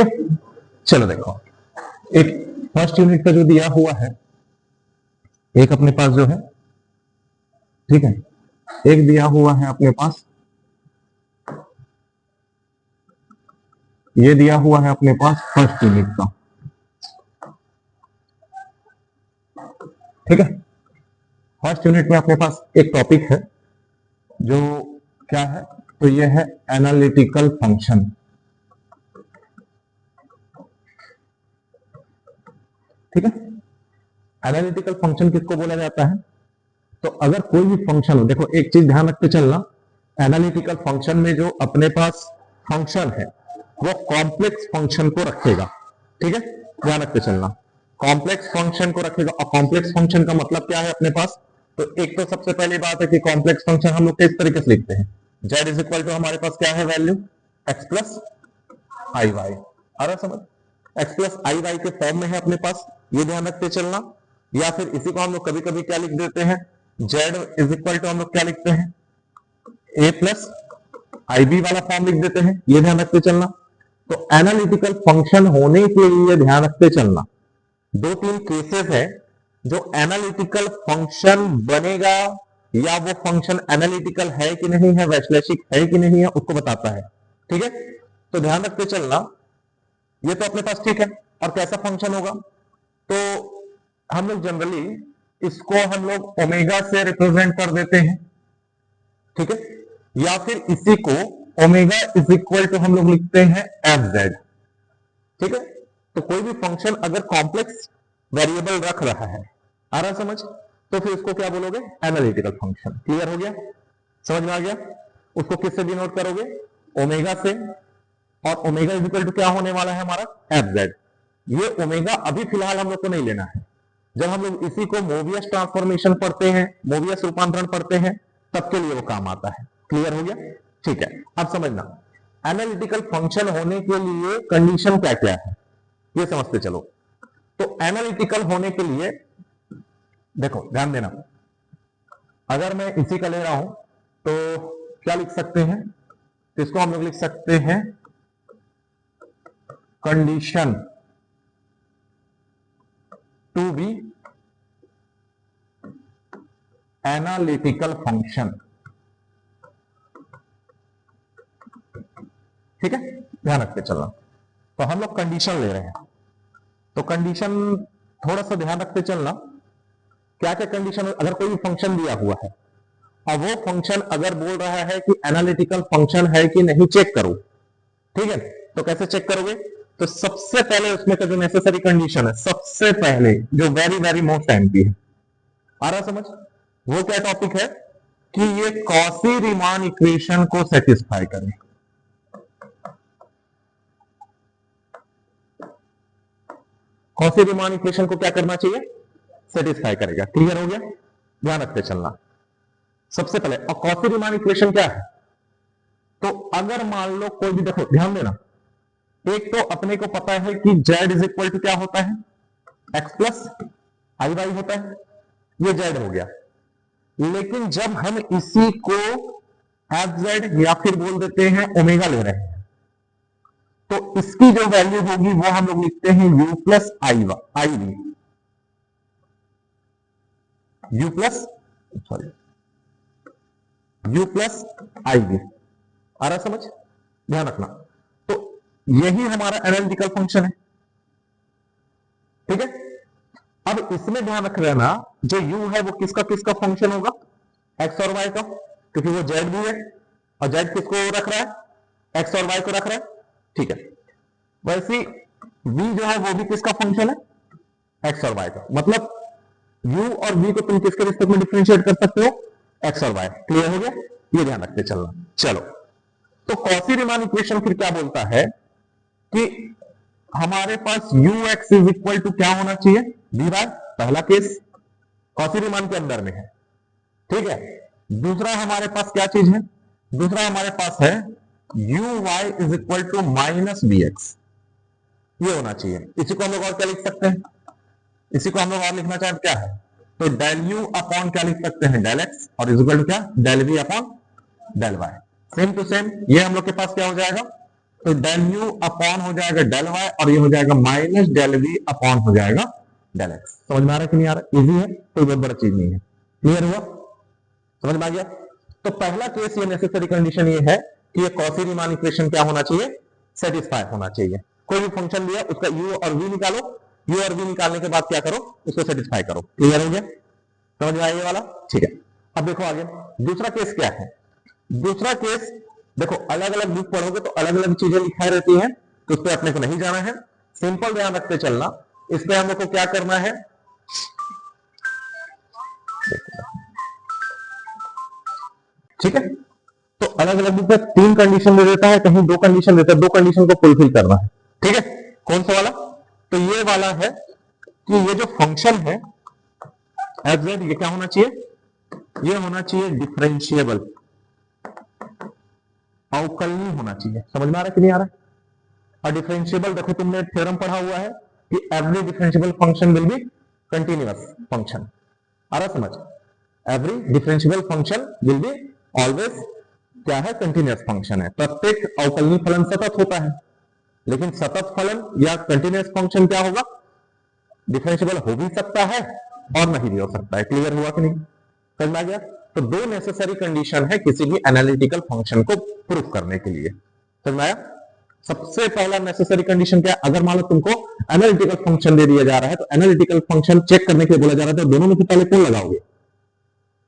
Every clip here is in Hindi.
है। चलो देखो, एक फर्स्ट यूनिट का जो दिया हुआ है, एक अपने पास जो है, ठीक है, एक दिया हुआ है अपने पास, ये दिया हुआ है अपने पास फर्स्ट यूनिट का, ठीक है। फर्स्ट यूनिट में अपने पास एक टॉपिक है जो क्या है, तो ये है एनालिटिकल फंक्शन, ठीक है। एनालिटिकल फंक्शन किसको बोला जाता है, तो अगर कोई भी फंक्शन हो, देखो एक चीज ध्यान रखते चलना, एनालिटिकल फंक्शन में जो अपने पास फंक्शन है वो कॉम्प्लेक्स फंक्शन को रखेगा, ठीक है, ध्यान रखते चलना, कॉम्प्लेक्स फंक्शन को रखेगा। और कॉम्प्लेक्स फंक्शन का मतलब क्या है अपने पास, तो एक तो सबसे पहली बात है कि कॉम्प्लेक्स फंक्शन हम लोग किस तरीके से लिखते हैं, z इज इक्वल टू हमारे पास क्या है value, x plus i Y, आ रहा समझ, x प्लस आई वाई के फॉर्म में है अपने पास, ये ध्यान रखते चलना। या फिर इसी को हम लोग कभी कभी क्या लिख देते हैं, z इज इक्वल टू हम लोग क्या लिखते हैं, a प्लस आई बी वाला फॉर्म लिख देते हैं, ये ध्यान रखते चलना। तो एनालिटिकल फंक्शन होने के लिए ध्यान रखते चलना, दो तीन केसेस है जो एनालिटिकल फंक्शन बनेगा या वो फंक्शन एनालिटिकल है कि नहीं है, वैश्लेषिक है कि नहीं है, उसको बताता है, ठीक है। तो ध्यान रखते चलना, ये तो अपने पास ठीक है। और कैसा फंक्शन होगा, तो हम लोग जनरली इसको हम लोग ओमेगा से रिप्रेजेंट कर देते हैं, ठीक है, या फिर इसी को ओमेगा इज इक्वल टू हम लोग लिखते हैं एफ जेड, ठीक है। तो कोई भी फंक्शन अगर कॉम्प्लेक्स वेरिएबल रख रहा है, आ रहा समझ, तो फिर इसको क्या बोलोगे, एनालिटिकल फंक्शन। क्लियर हो गया, समझ में आ गया। उसको किससे डिनोट करोगे, ओमेगा से, और ओमेगा इज इक्वल टू क्या होने वाला है हमारा, एफ जेड। ये ओमेगा अभी फिलहाल हम लोग को नहीं लेना है, जब हम लोग इसी को मोबियस ट्रांसफॉर्मेशन पढ़ते हैं, मोबियस रूपांतरण पढ़ते हैं, तब के लिए वो काम आता है। क्लियर हो गया, ठीक है। अब समझना, एनालिटिकल फंक्शन होने के लिए कंडीशन क्या क्या है, ये समझते चलो। तो एनालिटिकल होने के लिए देखो ध्यान देना, अगर मैं इसी का ले रहा हूं तो क्या लिख सकते हैं, तो इसको हम लोग लिख सकते हैं condition to be analytical function, ठीक है, ध्यान रख के चलना। तो हम लोग कंडीशन ले रहे हैं, तो कंडीशन थोड़ा सा ध्यान रखते चलना, क्या क्या कंडीशन, अगर कोई फंक्शन दिया हुआ है और वो फंक्शन अगर बोल रहा है कि एनालिटिकल फंक्शन है कि नहीं चेक करो, ठीक है, तो कैसे चेक करोगे, तो सबसे पहले उसमें का जो नेसेसरी कंडीशन है, सबसे पहले जो वेरी वेरी मोस्ट एमपी है, आ रहा समझ, वो क्या टॉपिक है कि ये कॉची रीमान इक्वेशन को सेटिस्फाई करे। कॉची रीमान इक्वेशन को क्या करना चाहिए, सेटिस्फाई करेगा। क्लियर हो गया, ध्यान रखते चलना सबसे पहले। और कॉची रीमान इक्वेशन क्या है, तो अगर मान लो कोई भी, देखो ध्यान देना, एक तो अपने को पता है कि z इज इक्वल टू क्या होता है, x प्लस आई वाई होता है, ये z हो गया। लेकिन जब हम इसी को एफ जेड या फिर बोल देते हैं ओमेगा ले रहे हैं, तो इसकी जो वैल्यू होगी वो हम लोग लिखते हैं u plus I V, U plus sorry u plus I V, आ रहा समझ, ध्यान रखना। तो यही हमारा एनालिटिकल फंक्शन है, ठीक है। अब इसमें ध्यान रख लेना, जो u है वो किसका किसका फंक्शन होगा, x और y का, क्योंकि वो z भी है, और z किसको रख रहा है, x और y को रख रहा है, ठीक है। वैसे v जो है वो भी किसका फंक्शन है, x और y का, मतलब u और v को तुम किसके रिस्पेक्ट में डिफरेंशिएट कर सकते हो, x और y। क्लियर हो गया, ये ध्यान रखते चलना। चलो, तो कॉची रीमान इक्वेशन फिर क्या बोलता है कि हमारे पास ux इज इक्वल टू क्या होना चाहिए, dy, पहला केस कॉची रीमान के अंदर में है, ठीक है। दूसरा हमारे पास क्या चीज है, दूसरा हमारे पास है uy is equal to minus bx, ये होना चाहिए। इसी को हम लोग और क्या लिख सकते हैं, इसी को हम लोग और लिखना चाहते क्या है, तो डेल u अपॉन क्या लिख सकते हैं, डेल x, और इज इक्वल टू क्या, del v upon del y। Same to same ये हम लोग के पास क्या हो जाएगा, तो डेल यू अपॉन हो जाएगा डेल वाई और ये हो जाएगा माइनस डेल वी अपॉन हो जाएगा डेल एक्स। समझ में आ रहा है कि नहीं आ रहा? इजी है, कोई बहुत बड़ा चीज नहीं है। क्लियर हुआ? समझ में आ गया? तो पहला केस ये नेसेसरी कंडीशन ये है कि ये कॉची रीमान इक्वेशन क्या होना चाहिए? सेटिस्फाई होना चाहिए। कोई भी फंक्शन दिया उसका यू और वी निकालो, यू और वी निकालने के बाद क्या करो? उसको सेटिस्फाई करो। क्लियर हो गया? समझ में आया ये वाला? ठीक है। अब देखो आगे दूसरा केस क्या है। दूसरा केस देखो, अलग अलग बुक पढ़ोगे तो अलग अलग चीजें लिखाई रहती हैं, तो उस पर अपने को नहीं जाना है, सिंपल ध्यान रखते चलना। इस पे हम लोग को क्या करना है, ठीक है? तो अलग अलग बुक में 3 कंडीशन दे देता है, कहीं 2 कंडीशन देता है, 2 कंडीशन को फुलफिल करना है। ठीक है? कौन सा वाला? तो ये वाला है कि ये जो फंक्शन है एफ जेड, ये क्या होना चाहिए? ये होना चाहिए डिफरेंशिएबल, अवकलनीय होना चाहिए। समझ में आ रहा है कि नहीं आ रहा है? और डिफरेंशिएबल देखो, तुमने थ्योरम पढ़ा हुआ है कि every differentiable function will be continuous function. आ रहा समझ? Every differentiable function will be always क्या है? कंटीन्यूअस फंक्शन है। प्रत्येक अवकलनीय फलन सतत होता है, लेकिन सतत फलन या कंटीन्यूअस फंक्शन क्या होगा? डिफरेंशिएबल हो भी सकता है और नहीं भी हो सकता है। क्लियर हुआ कि नहीं? समझ में आ गया? तो 2 नेसेसरी कंडीशन है किसी भी एनालिटिकल फंक्शन को प्रूफ करने के लिए। समझ में आया? सबसे पहला नेसेसरी कंडीशन क्या है? अगर मान लो तुमको एनालिटिकल फंक्शन दे दिया जा रहा है, तो एनालिटिकल फंक्शन चेक करने के लिए बोला जा रहा है, तो दोनों में से पहले कौन लगाओगे?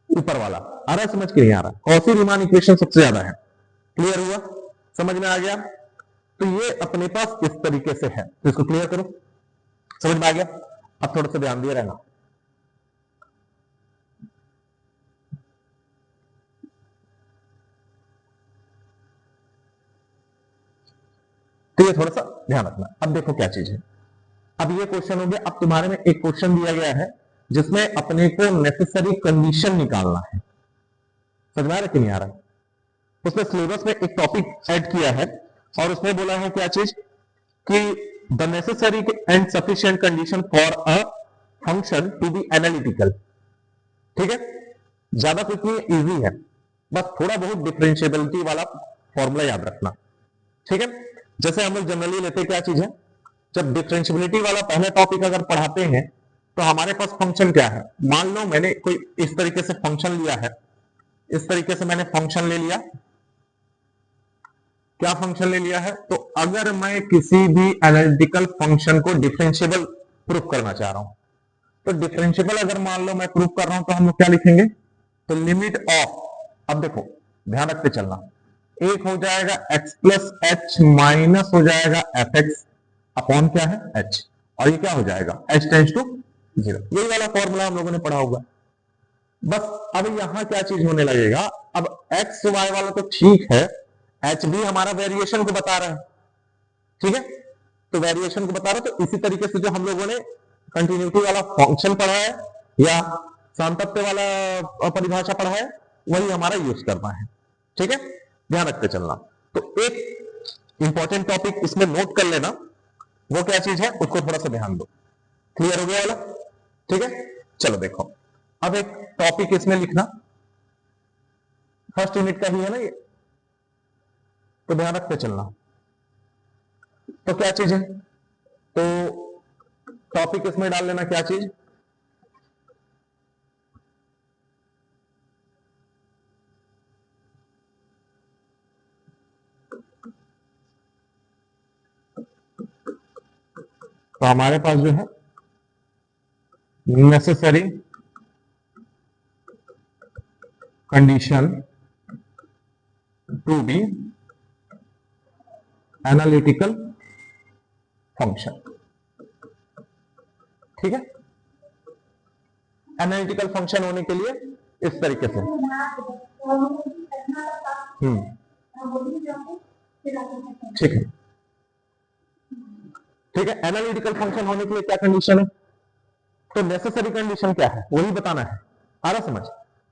ऊपर वाला। आ रहा है समझ के नहीं आ रहा? कॉची रीमान इक्वेशन सबसे ज्यादा है। क्लियर हुआ? समझ में आ गया? तो ये अपने पास इस तरीके से है, तो इसको क्लियर करो। समझ में आ गया? अब थोड़ा सा ध्यान दिए रहना। तो ये थोड़ा सा ध्यान रखना। अब देखो क्या चीज है। अब ये क्वेश्चन हो गया। अब तुम्हारे में एक क्वेश्चन दिया गया है जिसमें अपने को नेसेसरी कंडीशन निकालना है। समझ में आ रहा कि नहीं आ रहा? उसमें सिलेबस में एक टॉपिक ऐड किया है और उसमें बोला है क्या चीज कि the necessary and sufficient condition for a function to be analytical. ठीक है? ज्यादा कुछ नहीं, इजी है, बस थोड़ा बहुत डिफरेंशिएबिलिटी वाला फॉर्मूला याद रखना। ठीक है? जैसे हम लोग जनरली लेते क्या चीज है, जब डिफरेंशिएबिलिटी वाला पहला टॉपिक अगर पढ़ाते हैं तो हमारे पास फंक्शन क्या है। मान लो मैंने कोई इस तरीके से फंक्शन लिया है, इस तरीके से मैंने फंक्शन ले लिया। क्या फंक्शन ले लिया है? तो अगर मैं किसी भी एनालिटिकल फंक्शन को डिफरेंशिएबल प्रूफ करना चाह रहा हूं, तो डिफरेंशिएबल अगर मान लो मैं प्रूफ कर रहा हूं, तो हम लोग क्या लिखेंगे? तो लिमिट ऑफ, अब देखो ध्यान रखते चलना, एक हो जाएगा x प्लस एच माइनस हो जाएगा एफ एक्स अपॉन क्या है? h, और ये क्या हो जाएगा? h tends to 0। यही वाला फॉर्मूला हम लोगों ने पढ़ा होगा। बस अब यहां क्या चीज होने लगेगा, अब x y वाला तो ठीक है, h भी हमारा वेरिएशन को बता रहा है। ठीक है? तो वेरिएशन को बता रहा है, तो इसी तरीके से जो हम लोगों ने कंटिन्यूटी वाला फंक्शन पढ़ा है या सामतत्व वाला परिभाषा पढ़ा है, वही हमारा यूज करना है। ठीक है? ध्यान रखते चलना। तो एक इंपॉर्टेंट टॉपिक इसमें नोट कर लेना, वो क्या चीज है उसको थोड़ा सा ध्यान दो। क्लियर हो गया वाला? ठीक है? चलो देखो, अब एक टॉपिक इसमें लिखना, फर्स्ट यूनिट का ही है ना ये, तो ध्यान रखते चलना। तो क्या चीज है? तो टॉपिक इसमें डाल लेना, क्या चीज? तो हमारे पास जो है necessary condition to be analytical function. ठीक है? एनालिटिकल फंक्शन होने के लिए इस तरीके से ठीक है। ठीक है? एनालिटिकल फंक्शन होने के लिए क्या कंडीशन है? तो नेसेसरी कंडीशन क्या है वही बताना है। आ रहा समझ?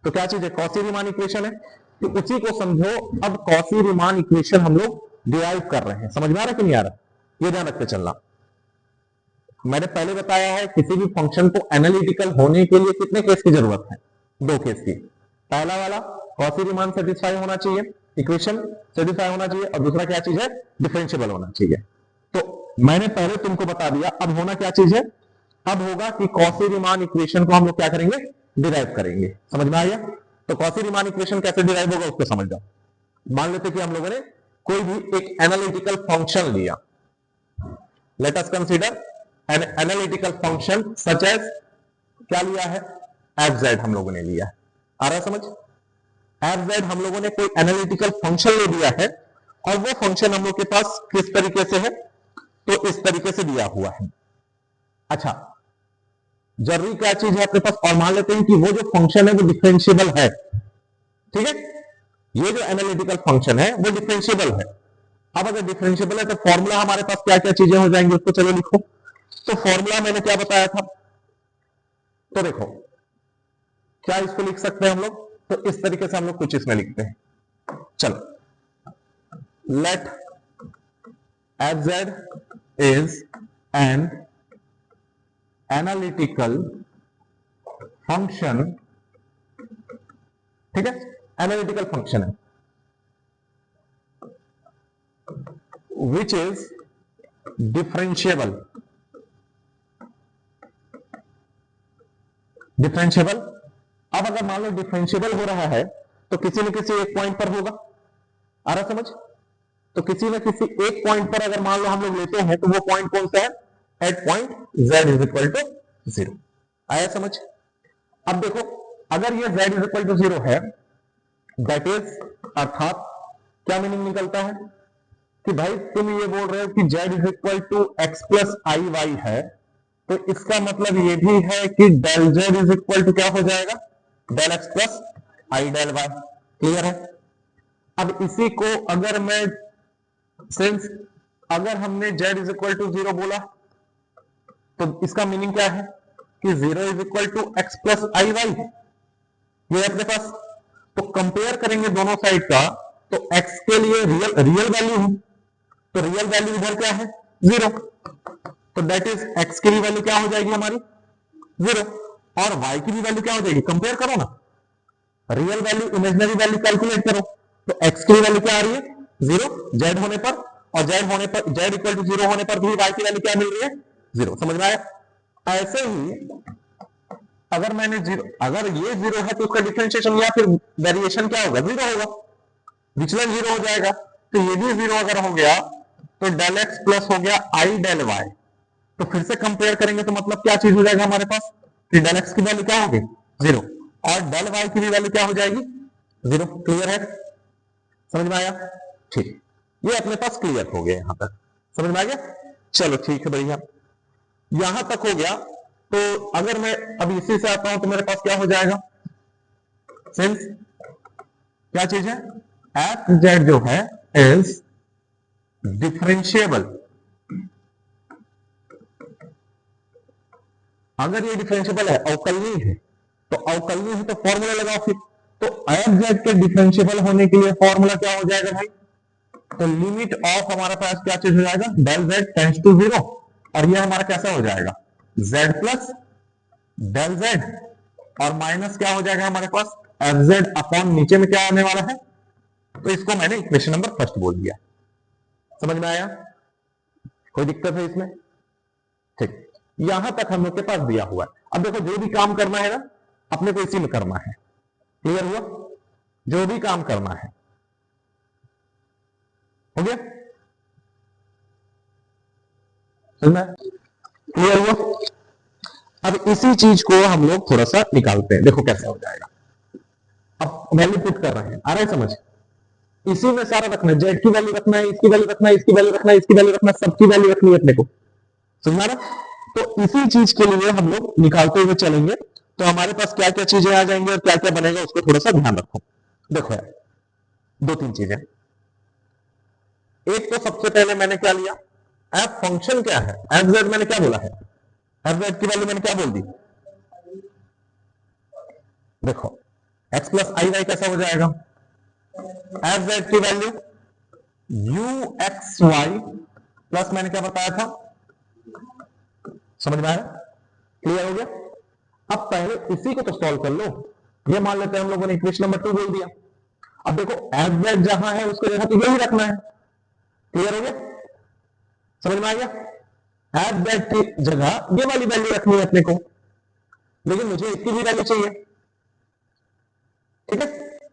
तो क्या चीज है? कॉची रीमान इक्वेशन है, तो उसी को समझो। अब कॉची रीमान इक्वेशन हम लोग डिराइव कर रहे हैं। समझ में आ रहा कि नहीं आ रहा? ये ध्यान रखते चलना। मैंने पहले बताया है किसी भी फंक्शन को एनालिटिकल होने के लिए कितने केस की जरूरत है? 2 केस की। पहला वाला कॉची रीमान सेटिस्फाई होना चाहिए, इक्वेशन सेटिस्फाई होना चाहिए, और दूसरा क्या चीज है, डिफरेंशिएबल होना चाहिए। तो मैंने पहले तुमको बता दिया, अब होना क्या चीज है, अब होगा कि कॉची रीमान इक्वेशन को हम लोग क्या करेंगे, डिराइव करेंगे। समझ में आया? तो कॉची रीमान इक्वेशन कैसे डिराइव होगा उसको समझ जाओ। मान लेते कि हम लोगों ने कोई भी एक एनालिटिकल फंक्शन लिया, let us consider an analytical function such as, क्या लिया है, एफ जेड हम लोगों ने लिया है। आ रहा है समझ? एफ जेड हम लोगों ने कोई एनालिटिकल फंक्शन ले दिया है, और वो फंक्शन हम लोग के पास किस तरीके से है, तो इस तरीके से दिया हुआ है। अच्छा, जरूरी क्या चीज है अपने पास, और मान लेते हैं कि वो जो फंक्शन है वो डिफरेंशिएबल है। ठीक है, ये जो एनालिटिकल फंक्शन है वो डिफरेंशिएबल है। अब अगर डिफरेंशिएबल है तो फॉर्मूला हमारे पास क्या क्या चीजें हो जाएंगी उसको चलो लिखो। तो फॉर्मूला मैंने क्या बताया था, तो देखो क्या इसको लिख सकते हैं हम लोग, तो इस तरीके से हम लोग कुछ इसमें लिखते हैं। चलो, let f z is an analytical function, ठीक है, एनालिटिकल फंक्शन है विच इज डिफरेंशिएबल। डिफरेंशिएबल, अब अगर मान लो डिफरेंशिएबल हो रहा है तो किसी न किसी एक पॉइंट पर होगा। आ रहा समझ? तो किसी न किसी एक पॉइंट पर अगर मान लो हम लोग लेते हैं तो वो पॉइंट कौन सा है, at point z is equal to 0। आया समझ? अब देखो, अगर ये z इज इक्वल टू 0 है, दैट इज, अर्थात क्या मीनिंग निकलता है कि भाई तुम ये बोल रहे हो कि z is equal to x plus i y है, तो इसका मतलब ये भी है कि del z is equal to क्या हो जाएगा, del x plus i del y. Clear है? अब इसी को अगर मैं सिंस अगर हमने z इज इक्वल टू 0 बोला तो इसका मीनिंग क्या है कि 0 is equal to x plus i y, ये अपने पास। तो कंपेयर करेंगे दोनों साइड का, तो x के लिए रियल वैल्यू है, तो रियल वैल्यू इधर क्या है, 0, तो दैट इज x की भी वैल्यू क्या हो जाएगी हमारी 0, और y की भी वैल्यू क्या हो जाएगी, कंपेयर करो ना, real value imaginary value calculate करो, तो x की वैल्यू क्या आ रही है 0 z होने पर, और z होने पर z इक्वल टू 0 होने पर भी y की वैल्यू क्या मिल रही है 0। समझ में आया? ऐसे ही अगर मैंने 0, अगर ये 0 है तो उसका डिफरेंशिएशन या फिर वेरिएशन क्या होगा, 0 होगा, विचलन 0 हो जाएगा। तो ये भी 0 अगर हो गया तो डेल एक्स प्लस हो गया आई डेल वाई, तो फिर से कंपेयर करेंगे तो मतलब क्या चीज हो जाएगा हमारे पास कि डेल एक्स की वैल्यू क्या होगी 0, और डेल वाई की भी वैल्यू क्या हो जाएगी 0। क्लियर है? समझ में आया? ठीक, ये अपने पास क्लियर हो गया यहां तक। समझ में आ गया? चलो ठीक है भैया, यहां तक हो गया। तो अगर मैं अब इसी से आता हूं तो मेरे पास क्या हो जाएगा, सिंस क्या चीज है, एफ जेड जो है इज डिफरेंशिएबल। अगर ये डिफरेंशिएबल है, अवकलनीय है, तो अवकलनीय है तो फॉर्मूला लगाओ फिर। तो एफ जेड के डिफरेंशिएबल होने के लिए फॉर्मूला क्या हो जाएगा भाई, तो लिमिट ऑफ हमारे पास क्या चीज हो जाएगा, डेल जेड टेंड्स टू 0, और ये हमारा कैसा हो जाएगा z प्लस डेल जेड, और माइनस क्या हो जाएगा हमारे पास एफ जेड अपॉन नीचे में क्या आने वाला है, तो इसको मैंने इक्वेशन नंबर फर्स्ट बोल दिया। समझ में आया? कोई दिक्कत है इसमें? ठीक, यहां तक हम लोग के पास दिया हुआ है। अब देखो जो भी काम करना है ना अपने को इसी में करना है। क्लियर हुआ? जो भी काम करना है, हो गया? क्लियर हुआ? अब इसी चीज को हम लोग थोड़ा सा निकालते हैं, देखो कैसे हो जाएगा। अब वैल्यू पुट कर रहे हैं, आ रहा है समझ? इसी में सारा रखना है, जेड की वैल्यू रखना है, इसकी वैल्यू रखना है, इसकी वैल्यू रखना है, इसकी वैल्यू रखना है, सबकी वैल्यू रखनी है अपने को। समझ रहा? तो इसी चीज के लिए हम लोग निकालते हुए चलेंगे, तो हमारे पास क्या क्या चीजें आ जाएंगी और क्या क्या बनेगा उसको थोड़ा सा ध्यान रखो। देखो यार, दो तीन चीजें। एक तो सबसे पहले मैंने क्या लिया, एफ फंक्शन क्या है, एफ जेड मैंने क्या बोला है, एफ जेड की वैल्यू मैंने क्या बोल दी, देखो एक्स प्लस आई वाई कैसा हो जाएगा, एफ जेड की value u x y plus मैंने क्या बताया था, समझ में आया? क्लियर हो गया? अब पहले इसी को तो सॉल्व कर लो। ये मान लेते हैं हम लोगों ने इक्वेशन नंबर 2 बोल दिया। अब देखो एफ जेड जहां है उसको जगह तो यही रखना है। क्लियर हो गया, समझ में आ गया। एफ जेड की जगह ये वाली वैल्यू रखनी है अपने को, लेकिन मुझे इसकी भी वैल्यू चाहिए, ठीक है।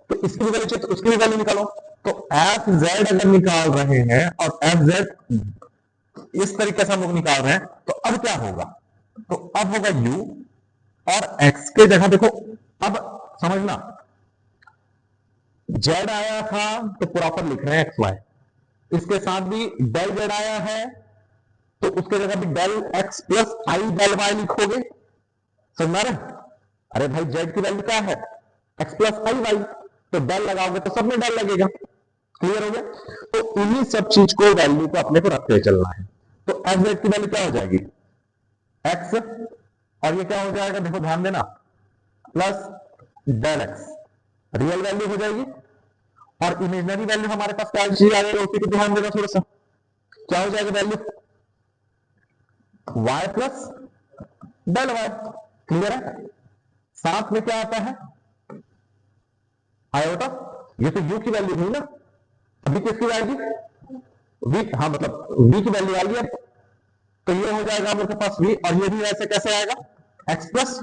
तो इसकी भी वैल्यू चाहिए तो उसकी भी वैल्यू निकालो। तो एफ जेड अगर निकाल रहे हैं और एफ जेड इस तरीके से हम लोग निकाल रहे हैं, तो अब क्या होगा, तो अब होगा u और x के जगह देखो, अब समझना z आया था तो प्रॉपर लिख रहे हैं एक्स वाई, इसके साथ भी डेल z आया है तो उसके जगह भी del x plus i del y लिखोगे, समझ में आ रहा है? अरे भाई z की वैल्यू क्या है, x प्लस आई वाई, तो डेल लगाओगे तो सब में डेल लगेगा। क्लियर हो गया, तो इन्हीं सब चीज को वैल्यू को अपने को रखते चलना है। तो एफ जेड की वैल्यू क्या हो जाएगी, x, और ये क्या हो जाएगा, देखो ध्यान देना, plus del x real value हो जाएगी, और इमेजनरी वैल्यू हमारे पास क्या चीज आ जाएगा, उसी को ध्यान देना थोड़ा सा, क्या हो जाएगा value, y plus del y। Clear है, साथ में क्या आता है आयोटा, ये तो u की वैल्यू हुई ना, अभी किसकी आएगी v, हाँ मतलब v की वैल्यू आ गई, तो ये हो जाएगा मेरे पास v, और ये भी ऐसे कैसे आएगा x प्लस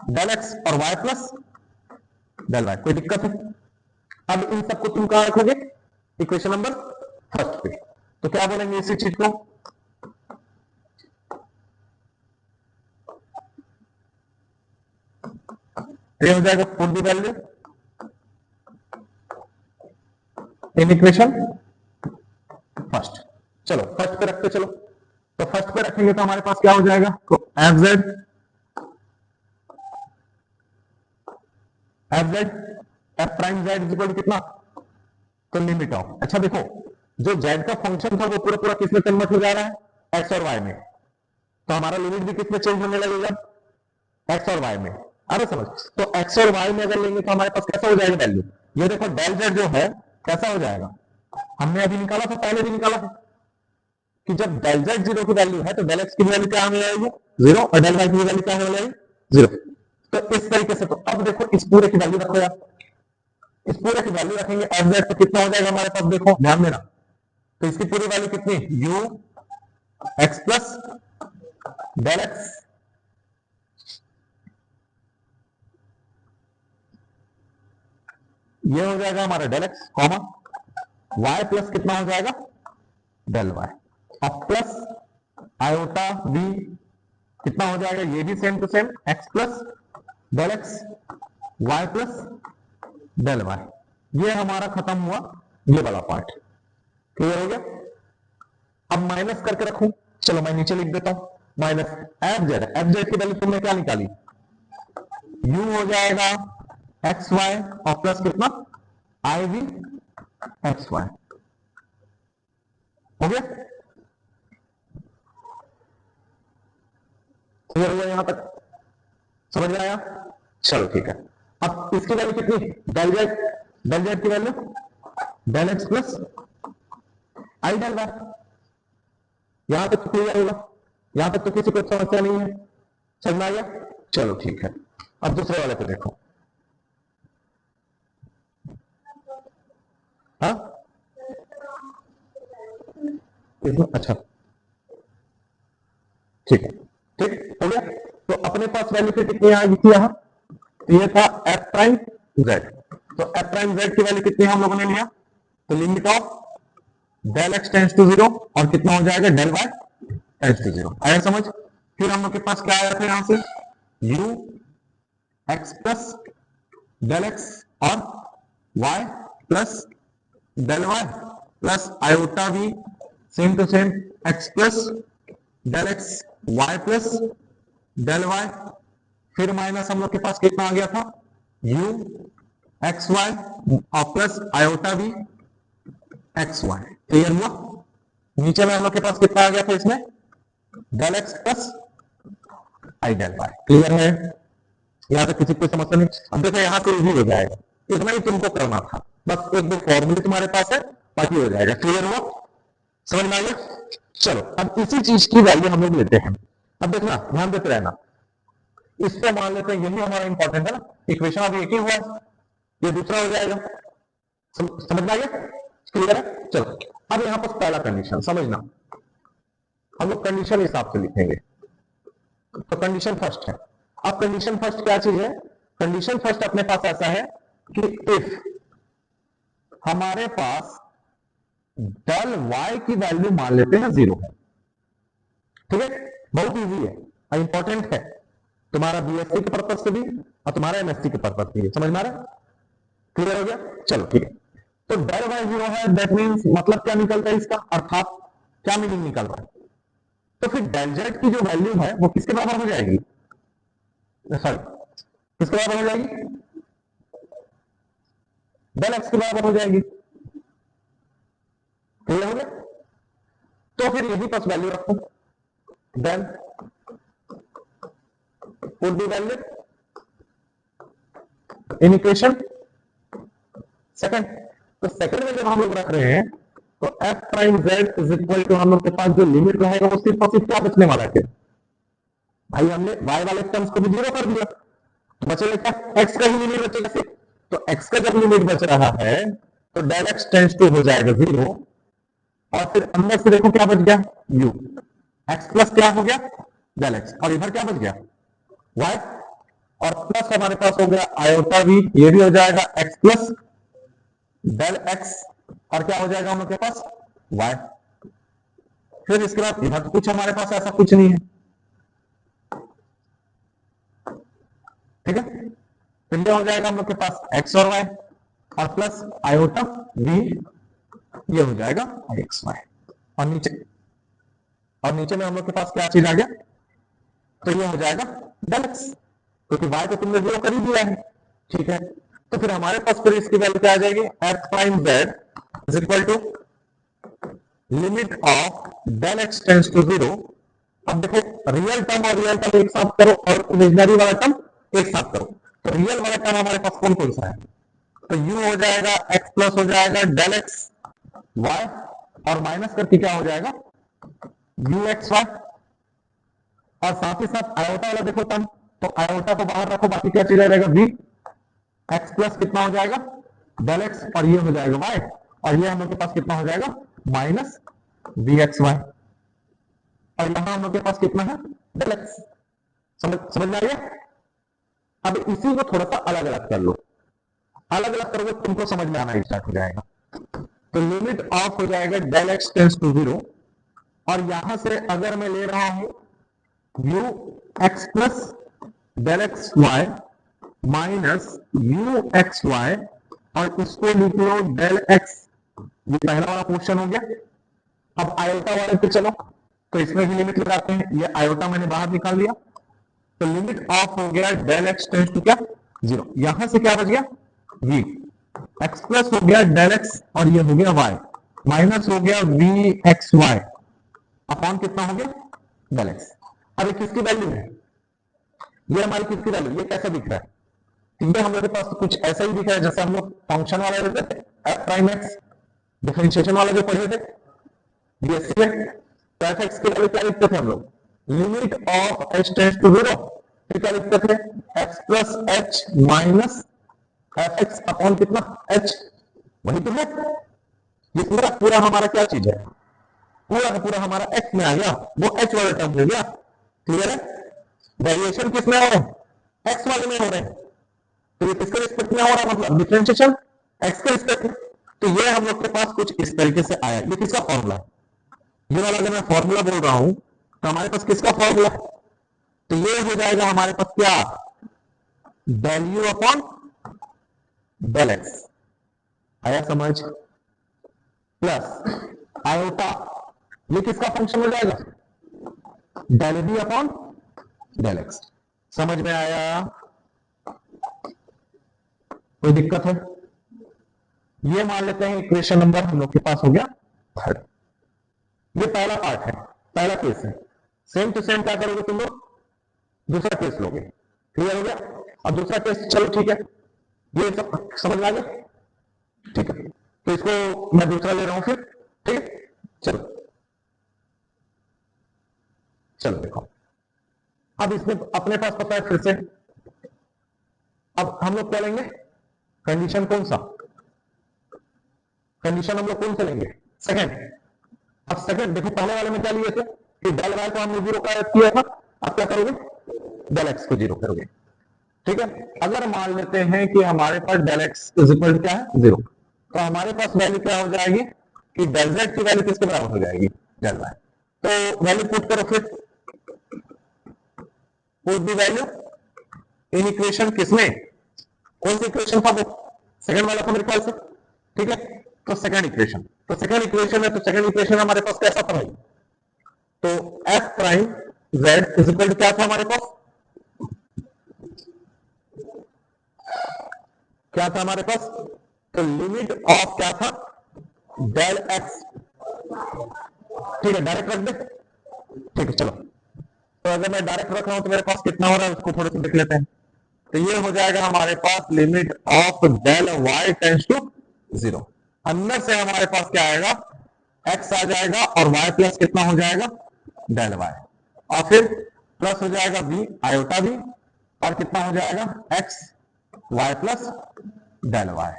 डेल x और y प्लस डेल y। कोई दिक्कत है, अब इन सबको तुम कहां रखोगे, इक्वेशन नंबर फर्स्ट पे, तो क्या बोलेंगे इसी चीज को, ये हो जाएगा put the value in equation first. चलो फर्स्ट पे रखते चलो, तो फर्स्ट पे रखेंगे तो हमारे पास क्या हो जाएगा, तो F Z F prime Z equal कितना, तो लिमिट ऑफ, अच्छा देखो जो जेड का फंक्शन था वो पूरा पूरा किसमें कन्वर्ट हो जा रहा है, एक्स और वाई में, तो हमारा लिमिट भी किसमें चेंज होने लगेगा, एक्स और वाई में। अरे समझ, तो एक्स और वाई में अगर लेंगे तो हमारे पास कैसा हो जाएगा वैल्यू, ये देखो डेल जेड जो है कैसा हो जाएगा, हमने अभी निकाला था, पहले भी निकाला था कि जब डेल जेड जीरो की वैल्यू है तो डेल एक्स की वैल्यू क्या होने जाएगी जीरो, और डेल वाई की वैल्यू क्या होने जाएगी जीरो। तो इस तरीके से, तो अब देखो इस पूरे की वैल्यू रखो यार, इस पूरे की वैल्यू रखेंगे एफ जेड, तो कितना हो जाएगा हमारे पास, देखो ध्यान देना, तो इसकी पूरी वैल्यू कितनी, u x plus del x, ये हो जाएगा हमारा del x comma y plus कितना हो जाएगा डेल y, अब प्लस आयोटा v कितना हो जाएगा, ये भी same to same x plus del x y plus del y। ये हमारा खत्म हुआ ये वाला पार्ट, क्लियर हो गया। अब माइनस करके रखूं, चलो मैं नीचे लिख देता हूं, माइनस एफ जेड की वैल्यू तुमने क्या निकाली, u हो जाएगा एक्स वाई और प्लस कितना आई वी एक्स वाई, हो गया, क्लियर हुआ यहां तक, समझ में आया, चलो ठीक है। अब इसकी वैल्यू कितनी, डेल जेड की value del x plus i del Y, यहां तक तो क्लियर होगा, यहां तक तो किसी को समस्या नहीं है, समझ में आ गया, चलो ठीक है। अब दूसरे वाले पे देखो, हाँ अच्छा ठीक है, ठीक हो गया। तो अपने पास वैल्यू कितनी आ गई थी यहां, तो ये था एफ प्राइम जेड, तो एफ प्राइम जेड की वैल्यू कितनी हम लोगों ने लिया, तो limit of del x tends to zero, और कितना हो जाएगा del y tends to zero, आया समझ। फिर हम लोग के पास क्या आया था यहां से, u x plus del x और y plus del y plus iota v same to same x plus del x y plus del y, फिर माइनस हम लोग के पास कितना आ गया था, u एक्स वाई और plus iota v x y, clear हुआ। नीचे में हम लोग के पास कितना आ गया था इसमें, del x plus i del y, clear है, यहां तक किसी को समस्या नहीं। अब देखो यहां से इजी हो जाएगा, इतना ही तुमको करना था, बस एक दो फॉर्मूले तुम्हारे पास है, बाकी हो जाएगा, क्लियर हुआ, समझ में आ गया। चलो अब इसी चीज की वैल्यू हम लोग लेते हैं, अब देखना ध्यान देते रहना, इसको मान लेते हैं, यही हमारा इंपॉर्टेंट है ना, इक्वेशन अब एक ही हुआ, ये दूसरा हो जाएगा, समझ में आ गया? क्लियर है? चलो अब यहां पर पहला कंडीशन समझना, हम लोग कंडीशन हिसाब से लिखेंगे। तो कंडीशन फर्स्ट है। अब कंडीशन फर्स्ट क्या चीज है? कंडीशन फर्स्ट अपने पास ऐसा है कि इफ हमारे पास डेल वाई की वैल्यू मान लेते हैं 0 है, ठीक है, बहुत इजी है और इंपॉर्टेंट है तुम्हारा बीएससी के पर्पज से भी और तुम्हारा एमएससी के पर्पज से भी। समझ में आ रहा है? क्लियर हो गया? चलो ठीक है। तो डेल वाई 0 है, दैट मीन्स मतलब क्या निकलता है इसका, अर्थात क्या मीनिंग निकल रहा है? तो फिर डेल जेड की जो वैल्यू है वो किसके बराबर हो जाएगी? सॉरी, किसके बराबर हो जाएगी? डेल एक्स के बराबर हो जाएगी। क्लियर हो गया? तो फिर यही पास वैल्यू रखो, del would be valid in equation second. तो सेकंड में जब हम लोग रख रहे हैं तो f prime z is equal to हम लोग के पास जो लिमिट रहेगा वो सिर्फ और सिर्फ क्या बचने वाला है? भाई हमने y वाले टर्म्स को भी जीरो कर दिया, तो बचेगा क्या? x का ही लिमिट बचेगा सिर्फ। तो x का जब लिमिट बच रहा है तो डेल x टेंड्स टू हो जाएगा 0 और फिर अंदर से देखो क्या बच गया, u x प्लस क्या हो गया, डेल x, और इधर क्या बच गया, y, और प्लस हमारे पास हो गया आयोटा v, ये भी हो जाएगा x प्लस डेल x, और क्या हो जाएगा हम लोग के पास y। फिर इसके बाद इधर कुछ हमारे पास ऐसा कुछ नहीं है, ठीक है। फिर हो जाएगा हम लोग के पास x और y और प्लस आयोटा v, ये हो जाएगा x y, और नीचे में हम लोग के पास क्या चीज आ गया, तो ये हो जाएगा डेल x, क्योंकि y तो तुमने जीरो कर ही दिया है, ठीक है। तो फिर हमारे पास फिर इसकी वैल्यू क्या आ जाएगी, f prime z is equal to limit of del x tends to 0। अब देखो रियल टर्म और रियल टर्म एक साथ करो और इमेजिनरी वाला टर्म एक साथ करो। तो रियल वाला टर्म हमारे पास कौन कौन सा है, तो u हो जाएगा x प्लस हो जाएगा डेल x y और माइनस करके क्या हो जाएगा uxy, और साथ ही साथ आयोटा वाला देखो टर्म, तो आयोटा को बाहर रखो, बाकी क्या चीज रहेगा v, x प्लस कितना हो जाएगा डेल x, और ये हो जाएगा y, और ये हम लोग के पास कितना हो जाएगा माइनस vxy, और यहां हम लोग के पास कितना है डेल x। समझ में आ गया? अब इसी को थोड़ा सा अलग अलग कर लो, अलग अलग करोगे तुमको समझ में आना स्टार्ट हो जाएगा। तो लिमिट ऑफ हो जाएगा डेल एक्स टेंड्स टू 0, और यहां से अगर मैं ले रहा हूं u x plus del x y minus u x y, और इसको लिख लो डेल x, ये पहला वाला क्वेश्चन हो गया। अब आयोटा वाले पे चलो, तो इसमें भी लिमिट लगाते हैं, ये आयोटा मैंने बाहर निकाल लिया, तो लिमिट ऑफ हो गया डेल एक्स टेंड्स टू क्या 0, यहां से क्या बच गया v, x प्लस हो गया डेल x और ये हो गया y, माइनस हो गया v x y अपॉन कितना हो गया डेल x। अब ये किसकी वैल्यू है, ये हमारी किसकी वैल्यू, ये कैसा दिख रहा है, ये हमारे पास कुछ ऐसा ही दिख रहा है जैसे हम लोग फंक्शन वाला लेते थे f प्राइम x डिफरेंशिएशन वाला जो पढ़े थे बीएससी में, तो एफ एक्स की वैल्यू क्या लिखते थे हम लोग, limit of h tends to 0, फिर क्या लिखते थे x plus h minus f x upon कितना h, वही तो है। ये पूरा पूरा हमारा क्या चीज है, पूरा का पूरा हमारा x में आ गया, वो h वाला टर्म हो गया। क्लियर है? वेरिएशन किस में हो रहे हैं, x वाले में हो रहे हैं, तो ये किसके रिस्पेक्ट में हो रहा है, मतलब डिफरेंशिएशन x के रिस्पेक्ट में। तो ये हम लोग के पास कुछ इस तरीके से आया, ये किसका फॉर्मूला है, ये वाला अगर मैं फॉर्मूला बोल रहा हूं तो हमारे पास किसका फॉर्मूला है, तो ये हो जाएगा हमारे पास क्या, वैल्यू अपॉन डेल एक्स, आया समझ, प्लस आयोटा, ये किसका फंक्शन हो जाएगा, del b upon del x. समझ में आया? कोई दिक्कत है? ये मान लेते हैं इक्वेशन नंबर हम लोग के पास हो गया थर्ड। ये पहला पार्ट है, पहला केस है। सेम टू सेम क्या करोगे तुम लोग, दूसरा केस लोगे। क्लियर हो गया? अब दूसरा केस चलो ठीक है, ये सब समझ में आ गया, ठीक है। तो इसको मैं दूसरा ले रहा हूं फिर, ठीक है। चलो चलो देखो, अब इसमें अपने पास पता है फिर से, अब हम लोग क्या लेंगे, कंडीशन कौन सा, कंडीशन हम लोग कौन से लेंगे? सेकंड। अब सेकंड देखो, पहले वाले में क्या लिए थे कि डेल वाई को हमने जीरो का किया था, अब क्या करोगे? डेल एक्स को जीरो करोगे। ठीक है, अगर मान लेते हैं कि हमारे पास डेल एक्स इज इक्वल क्या है? जीरो, तो हमारे पास वैल्यू क्या हो जाएगी कि डेल जेड की वैल्यू किसके बराबर हो जाएगी? Del y. तो वैल्यू पुट करो, फिर put the value in equation, किसमें? कौन सी इक्वेशन था वो? सेकंड वाला था मेरे ख्याल से। ठीक है, तो सेकंड इक्वेशन, तो सेकंड इक्वेशन है, तो सेकंड इक्वेशन हमारे पास कैसा था भाई? तो f prime z is equal to क्या था हमारे पास? क्या था हमारे पास? तो लिमिट ऑफ क्या था? Del x. ठीक है, डायरेक्ट रख दे। ठीक है, चलो, तो अगर मैं डायरेक्ट रख रहा हूं तो मेरे पास कितना हो रहा है उसको थोड़ा सा देख लेते हैं। तो ये हो जाएगा हमारे पास limit of del y tends to zero. अंदर से हमारे पास क्या आएगा? एक्स आ जाएगा और वाई प्लस कितना हो जाएगा? डेल वाई, और फिर प्लस हो जाएगा बी आयोटा बी, और कितना हो जाएगा? X y plus del y,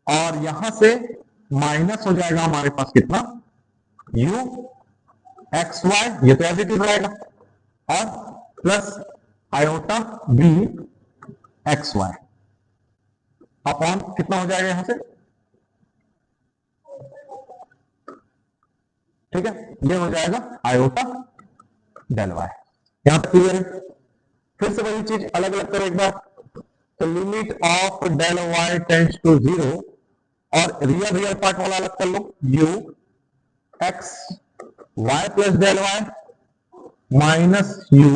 और यहां से माइनस हो जाएगा हमारे पास कितना? यू एक्स वाई, ये तो एज इट इज रहेगा, और plus iota b x y upon कितना हो जाएगा यहां से? ठीक है, ये हो जाएगा आयोटा डेल वाई। यहां तक क्लियर है? फिर से वही चीज अलग अलग करो एक बार। तो limit of del y tends to zero, और रियल रियल पार्ट वाला अलग कर लो, u x y plus del y minus u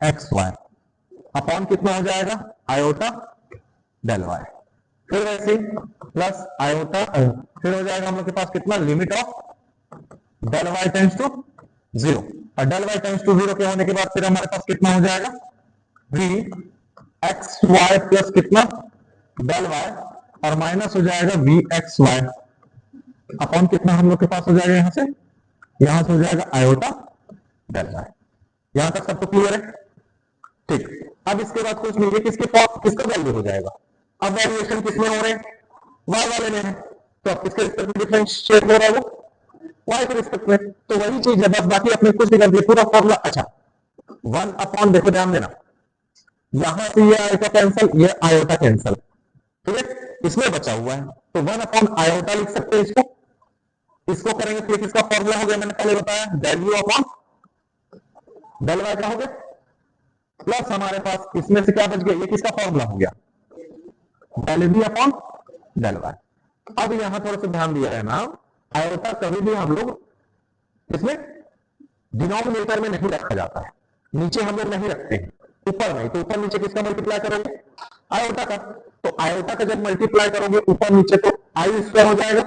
x y upon कितना हो जाएगा? Iota del y. फिर वैसे प्लस आयोटा, फिर हो जाएगा हम लोग के पास कितना? Limit of del y tends to zero, और del y tends to zero के होने के बाद फिर हमारे पास कितना हो जाएगा? वी एक्स वाई प्लस कितना? डेल वाई, और माइनस हो जाएगा वी एक्स वाई अपॉन कितना हम लोग के पास हो जाएगा? यहां से हो जाएगा आयोटा डेल वाई। यहां तक सबको क्लियर है? ठीक, अब इसके बाद कुछ नहीं है, किसका वैल्यू हो जाएगा? अब वैल्यूएशन किसमें हो रहे हैं? वाई वाले में है, तो अब किसके रिस्पेक्ट में डिफरेंशिएट हो रहा है? वो वाई के रिस्पेक्ट में। तो वही चीज है, बस बाकी अपने कुछ नहीं कर दिया, पूरा फॉर्मूला। अच्छा, वन अपॉन, देखो ध्यान देना, यहां से ये आयोटा कैंसल, ये आयोटा कैंसल, ठीक है, इसमें बचा हुआ है, तो वन अपॉन आयोटा लिख सकते हैं इसको। इसको करेंगे तो किसका फॉर्मूला हो गया? मैंने पहले बताया, del u upon del y का हो गया, प्लस हमारे पास इसमें से क्या बच गया? ये किसका फॉर्मूला हो गया? Del v upon del y. अब यहां थोड़ा सा ध्यान दिया है ना, आयोटा कभी भी हम लोग इसमें डिनोमिनेटर में नहीं रखा जाता है, नीचे हम लोग नहीं रखते हैं, ऊपर नहीं, तो ऊपर नीचे किसका मल्टीप्लाई करोगे? आयोटा का। तो आयोटा का जब मल्टीप्लाई करोगे ऊपर नीचे, तो आई स्क्वायर हो जाएगा,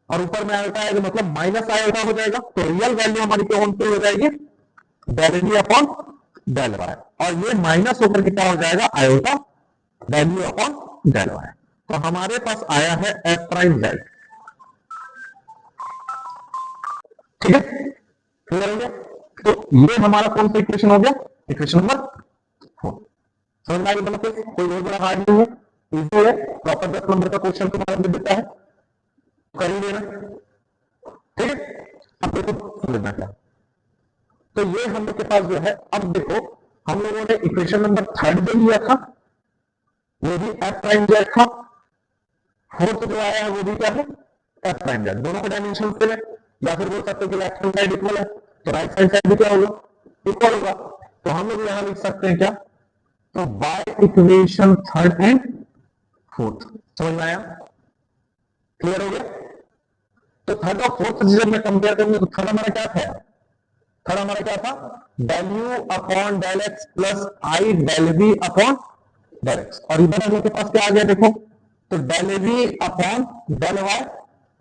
और ऊपर में आयोटा आएगा मतलब माइनस आयोटा हो जाएगा, तो रियल वैल्यू हमारी कौन सी हो जाएगी? Del v upon del y, और ये माइनस होकर के क्या हो जाएगा? Iota del u upon del y. तो हमारे पास आया है एफ प्राइम जेड। ठीक है, क्लियर हो गया? तो ये हमारा कौन सा इक्वेशन हो गया? Equation number 4। समझ में आ गया? कोई बहुत बड़ा हार्ड नहीं है, इजी है, प्रॉपर 10 नंबर का क्वेश्चन तुम्हारा दे देता है, कर ही देना। ठीक है, अब देखो समझना क्या, तो ये हम लोग के पास जो है, अब देखो हम लोगों ने इक्वेशन नंबर 3 दे लिया था, वो भी एफ प्राइम जेड था। फोर्थ जो आया है वो भी क्या है? F prime Z. दोनों का डायमेंशन सेम है, या फिर बोल सकते हो कि लेफ्ट हैंड साइड इक्वल है, तो राइट हैंड साइड भी क्या होगा? इक्वल होगा। तो हम लोग यहां लिख सकते हैं क्या? तो by equation third and fourth. समझ में आया? क्लियर हो गया? तो थर्ड और फोर्थ जब मैं कंपेयर करूंगा तो थर्ड हमारा क्या था? थर्ड हमारा क्या था? Del u upon del x plus i del b upon del x, और इधर हम लोग के पास क्या आ गया देखो, तो del b upon del y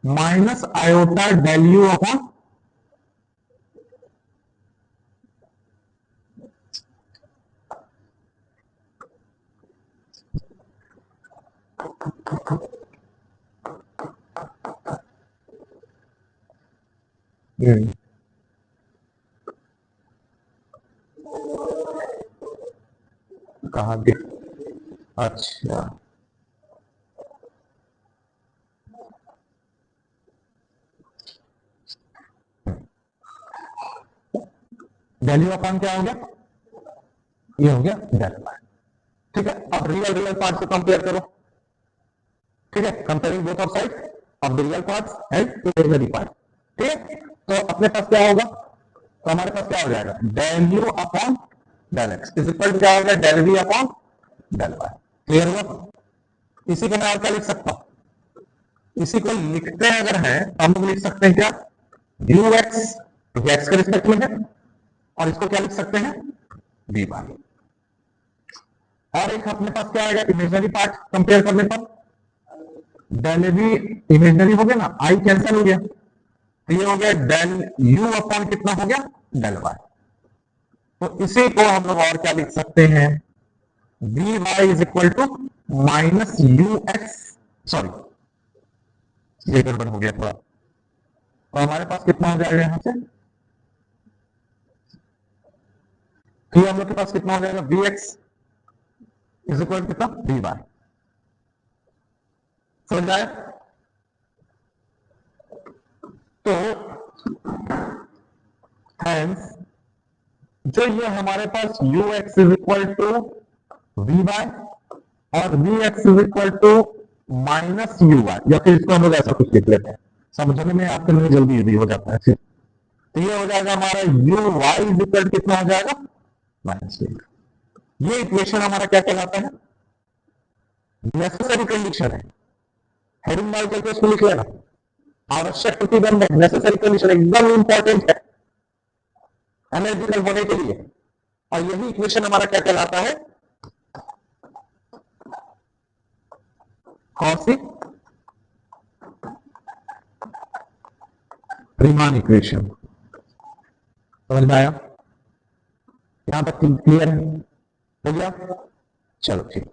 minus iota del u upon कहा दिख, अच्छा वैल्यू अपॉन क्या हो गया, ये हो गया डेल वाई। ठीक है, अब रियल रियल पार्ट से कंपेयर करो। ठीक है, comparing both of side of the real parts and imaginary part. ठीक है, तो अपने पास क्या होगा, तो हमारे पास क्या हो जाएगा, del u upon del x is equal to क्या हो गया, del v upon del y. Clear हुआ? इसी को मैं और क्या लिख सकता हूं, इसी को लिखते हैं अगर है तो हम लोग लिख सकते हैं क्या, यू एक्स, क्योंकि एक्स के रिस्पेक्ट में है, और इसको क्या लिख सकते हैं, वी वाई। और एक अपने पास क्या आएगा, इमेजिनरी पार्ट कंपेयर करने पर डेल वी इमेजिनरी हो गया ना, आई कैंसिल हो गया, तो ये हो गया डेल यू अपॉन कितना हो गया, डेल वाई। तो इसी को हम लोग और क्या लिख सकते हैं, v y is equal to minus u x, sorry ये गड़बड़ हो गया थोड़ा, तो हमारे पास कितना हो जाएगा यहां से, तो हम लोग के पास कितना हो जाएगा, वी एक्स इज इक्वल कितना, वी वाई। समझ आया? तो हेंस जो ये हमारे पास u x is equal to v y और v x is equal to minus u y, या फिर इसको हम लोग ऐसा कुछ लिख लेते हैं, समझने में आपके लिए जल्दी इजी हो जाता है। तो ये हो जाएगा हमारा यू वाई इज इक्वल कितना हो जाएगा, माइनस यू। ये इक्वेशन हमारा क्या कहलाता है, नेसेसरी कंडीशन है। हेडिंग डाल करके उसको लिख लेना, आवश्यक प्रतिबंध, नेसेसरी कंडीशन एकदम इंपॉर्टेंट है एनालिटिकल होने के लिए। और यही इक्वेशन हमारा क्या कहलाता है, कॉची रीमान इक्वेशन। समझ में आया? यहां तक क्लियर है? हो गया? चलो ठीक।